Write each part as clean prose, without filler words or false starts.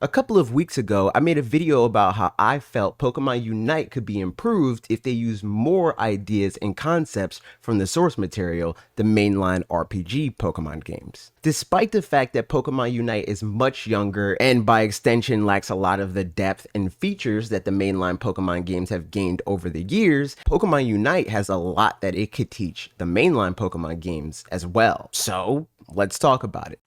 A couple of weeks ago, I made a video about how I felt Pokemon Unite could be improved if they used more ideas and concepts from the source material, the mainline RPG Pokemon games. Despite the fact that Pokemon Unite is much younger and by extension lacks a lot of the depth and features that the mainline Pokemon games have gained over the years, Pokemon Unite has a lot that it could teach the mainline Pokemon games as well. So, let's talk about it.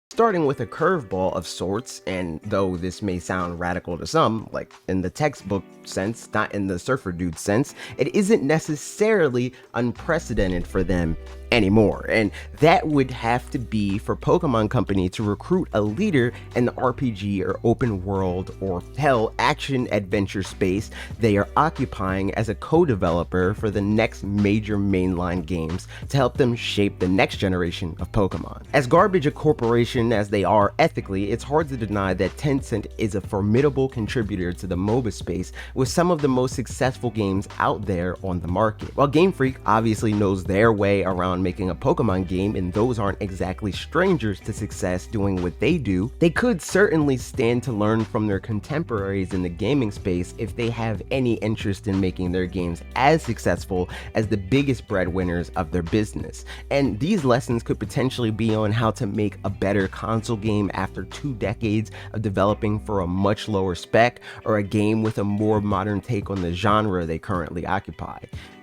Starting with a curveball of sorts, and though this may sound radical to some, like in the textbook sense, not in the surfer dude sense, it isn't necessarily unprecedented for them anymore, and that would have to be for Pokemon Company to recruit a leader in the RPG or open world or hell action adventure space they are occupying as a co-developer for the next major mainline games to help them shape the next generation of Pokemon. As garbage a corporation as they are ethically, it's hard to deny that Tencent is a formidable contributor to the MOBA space with some of the most successful games out there on the market. While Game Freak obviously knows their way around making a Pokemon game, and those aren't exactly strangers to success doing what they do, they could certainly stand to learn from their contemporaries in the gaming space if they have any interest in making their games as successful as the biggest breadwinners of their business. And these lessons could potentially be on how to make a better console game after 2 decades of developing for a much lower spec, or a game with a more modern take on the genre they currently occupy.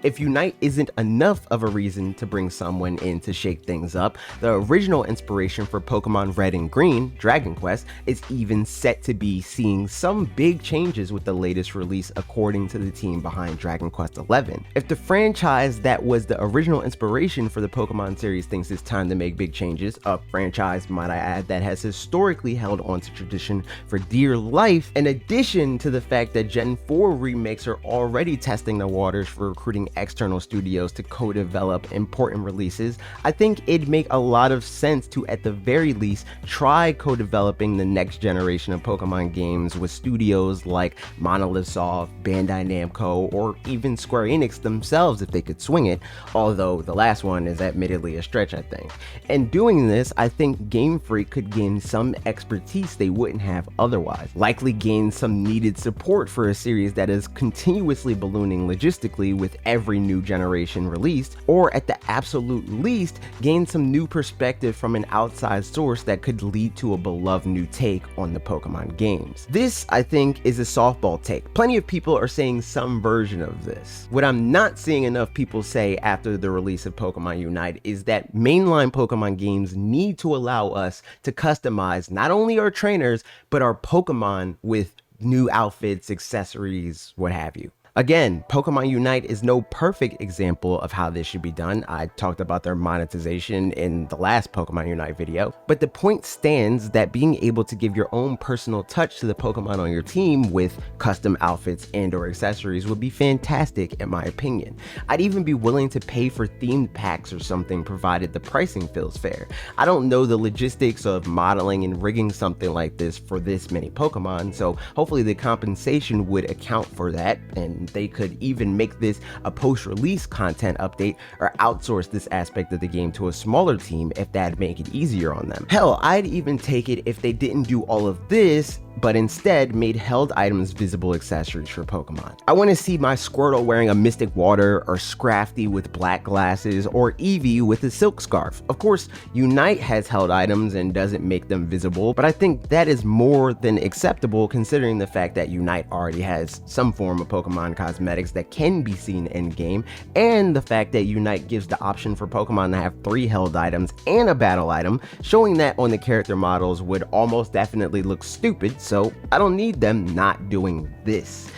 If Unite isn't enough of a reason to bring someone in to shake things up, the original inspiration for Pokemon Red and Green, Dragon Quest, is even set to be seeing some big changes with the latest release according to the team behind Dragon Quest XI. If the franchise that was the original inspiration for the Pokemon series thinks it's time to make big changes, a franchise, might I add, that has historically held onto tradition for dear life, in addition to the fact that Gen 4 remakes are already testing the waters for recruiting external studios to co-develop important releases, I think it'd make a lot of sense to at the very least try co-developing the next generation of Pokemon games with studios like Monolith Soft, Bandai Namco, or even Square Enix themselves if they could swing it, although the last one is admittedly a stretch, I think. And doing this, I think Game Freak could gain some expertise they wouldn't have otherwise, likely gain some needed support for a series that is continuously ballooning logistically with every new generation released, or at the absolute least, gain some new perspective from an outside source that could lead to a beloved new take on the Pokemon games. This, I think, is a softball take. Plenty of people are saying some version of this. What I'm not seeing enough people say after the release of Pokemon Unite is that mainline Pokemon games need to allow us to customize not only our trainers, but our Pokemon with new outfits, accessories, what have you. Again, Pokemon Unite is no perfect example of how this should be done. I talked about their monetization in the last Pokemon Unite video, but the point stands that being able to give your own personal touch to the Pokemon on your team with custom outfits and or accessories would be fantastic in my opinion. I'd even be willing to pay for themed packs or something provided the pricing feels fair. I don't know the logistics of modeling and rigging something like this for this many Pokemon, so hopefully the compensation would account for that, and they could even make this a post-release content update or outsource this aspect of the game to a smaller team if that'd make it easier on them. Hell, I'd even take it if they didn't do all of this but instead made held items visible accessories for Pokemon. I want to see my Squirtle wearing a Mystic Water, or Scrafty with black glasses, or Eevee with a silk scarf. Of course, Unite has held items and doesn't make them visible, but I think that is more than acceptable considering the fact that Unite already has some form of Pokemon cosmetics that can be seen in-game, and the fact that Unite gives the option for Pokemon to have 3 held items and a battle item, showing that on the character models would almost definitely look stupid, so I don't need them not doing this.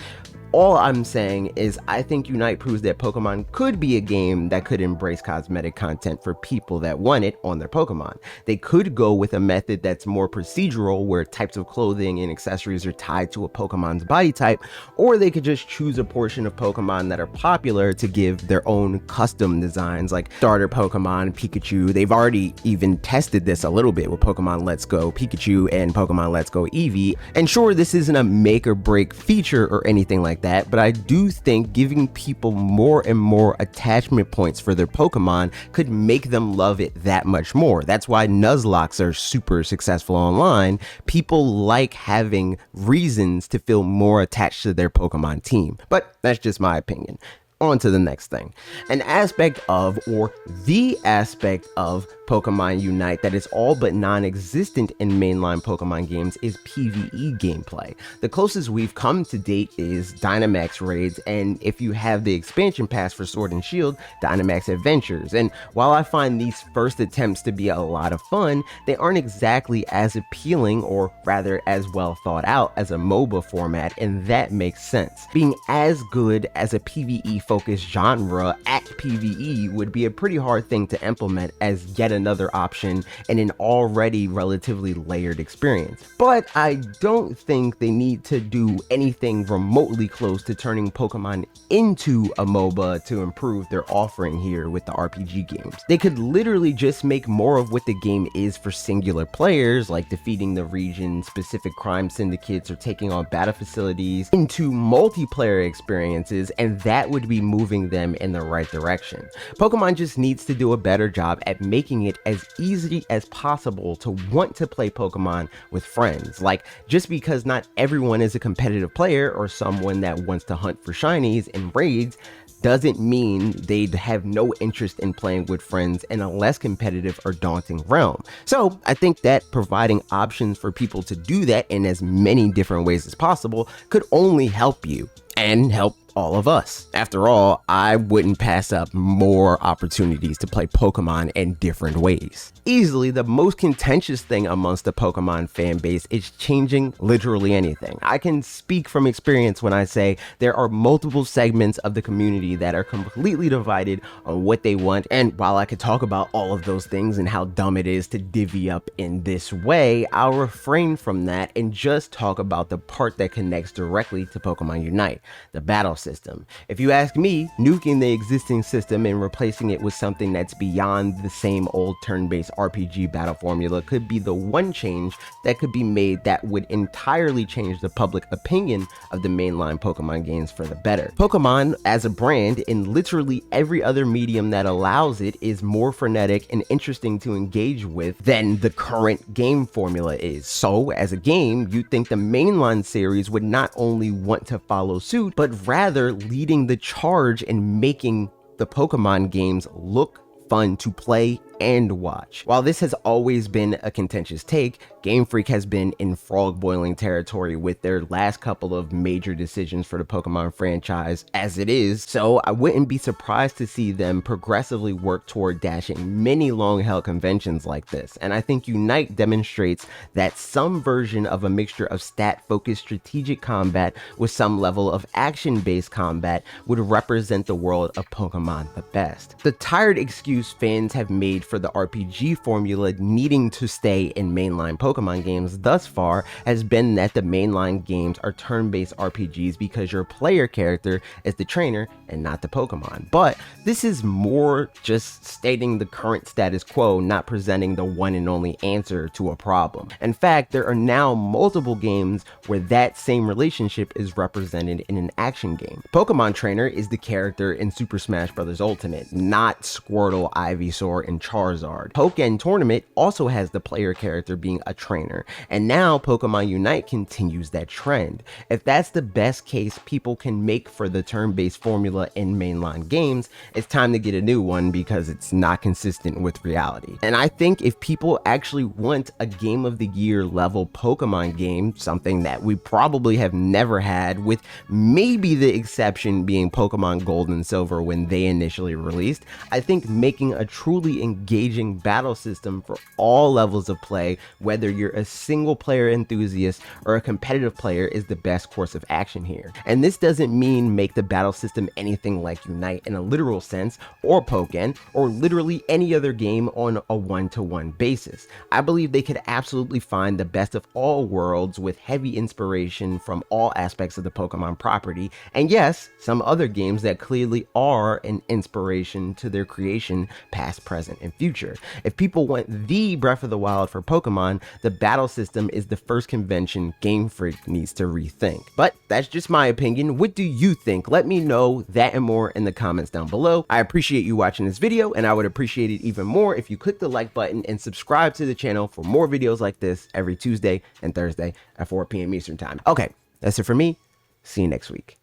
All I'm saying is I think Unite proves that Pokemon could be a game that could embrace cosmetic content for people that want it on their Pokemon. They could go with a method that's more procedural where types of clothing and accessories are tied to a Pokemon's body type, or they could just choose a portion of Pokemon that are popular to give their own custom designs like starter Pokemon, Pikachu. They've already even tested this a little bit with Pokemon Let's Go Pikachu and Pokemon Let's Go Eevee. And sure, this isn't a make or break feature or anything like like that, but I do think giving people more and more attachment points for their Pokemon could make them love it that much more. That's why Nuzlockes are super successful online. People like having reasons to feel more attached to their Pokemon team, but that's just my opinion. On to the next thing. An aspect of, or the aspect of Pokemon Unite that is all but non-existent in mainline Pokemon games is PvE gameplay. The closest we've come to date is Dynamax raids, and if you have the expansion pass for Sword and Shield, Dynamax Adventures. And while I find these first attempts to be a lot of fun, they aren't exactly as appealing, or rather as well thought out as a MOBA format, and that makes sense. Being as good as a PvE focused genre at PvE would be a pretty hard thing to implement as yet another option in an already relatively layered experience. But I don't think they need to do anything remotely close to turning Pokemon into a MOBA to improve their offering here with the RPG games. They could literally just make more of what the game is for singular players, like defeating the region-specific crime syndicates or taking on battle facilities, into multiplayer experiences, and that would be moving them in the right direction. Pokemon just needs to do a better job at making it as easy as possible to want to play Pokemon with friends. Like, just because not everyone is a competitive player or someone that wants to hunt for shinies in raids doesn't mean they'd have no interest in playing with friends in a less competitive or daunting realm. So I think that providing options for people to do that in as many different ways as possible could only help you and help all of us. After all, I wouldn't pass up more opportunities to play Pokemon in different ways. Easily the most contentious thing amongst the Pokemon fan base is changing literally anything. I can speak from experience when I say there are multiple segments of the community that are completely divided on what they want, and while I could talk about all of those things and how dumb it is to divvy up in this way, I'll refrain from that and just talk about the part that connects directly to Pokemon Unite, the battle system. If you ask me, nuking the existing system and replacing it with something that's beyond the same old turn-based RPG battle formula could be the one change that could be made that would entirely change the public opinion of the mainline Pokemon games for the better. Pokemon as a brand, in literally every other medium that allows it, is more frenetic and interesting to engage with than the current game formula is. So as a game, you'd think the mainline series would not only want to follow suit, but rather leading the charge in making the Pokemon games look fun to play and watch. While this has always been a contentious take, Game Freak has been in frog boiling territory with their last couple of major decisions for the Pokemon franchise as it is, so I wouldn't be surprised to see them progressively work toward dashing many long-held conventions like this. And I think Unite demonstrates that some version of a mixture of stat-focused strategic combat with some level of action-based combat would represent the world of Pokemon the best. The tired excuse fans have made for the RPG formula needing to stay in mainline Pokemon games thus far has been that the mainline games are turn-based RPGs because your player character is the trainer and not the Pokemon. But this is more just stating the current status quo, not presenting the one and only answer to a problem. In fact, there are now multiple games where that same relationship is represented in an action game. Pokemon Trainer is the character in Super Smash Bros. Ultimate, not Squirtle, Ivysaur, and Charizard. Pokken Tournament also has the player character being a trainer, and now Pokemon Unite continues that trend. If that's the best case people can make for the turn-based formula in mainline games, it's time to get a new one because it's not consistent with reality. And I think if people actually want a Game of the Year level Pokemon game, something that we probably have never had, with maybe the exception being Pokemon Gold and Silver when they initially released, I think making a truly engaging battle system for all levels of play, whether you're a single player enthusiast or a competitive player, is the best course of action here. And this doesn't mean make the battle system anything like Unite in a literal sense, or Pokken, or literally any other game on a one-to-one basis. I believe they could absolutely find the best of all worlds with heavy inspiration from all aspects of the Pokemon property, and yes, some other games that clearly are an inspiration to their creation, past, present, and future. If people want the Breath of the Wild for Pokemon, the battle system is the first convention Game Freak needs to rethink. But that's just my opinion. What do you think? Let me know that and more in the comments down below. I appreciate you watching this video, and I would appreciate it even more if you click the like button and subscribe to the channel for more videos like this every Tuesday and Thursday at 4 p.m. Eastern time. Okay, that's it for me. See you next week.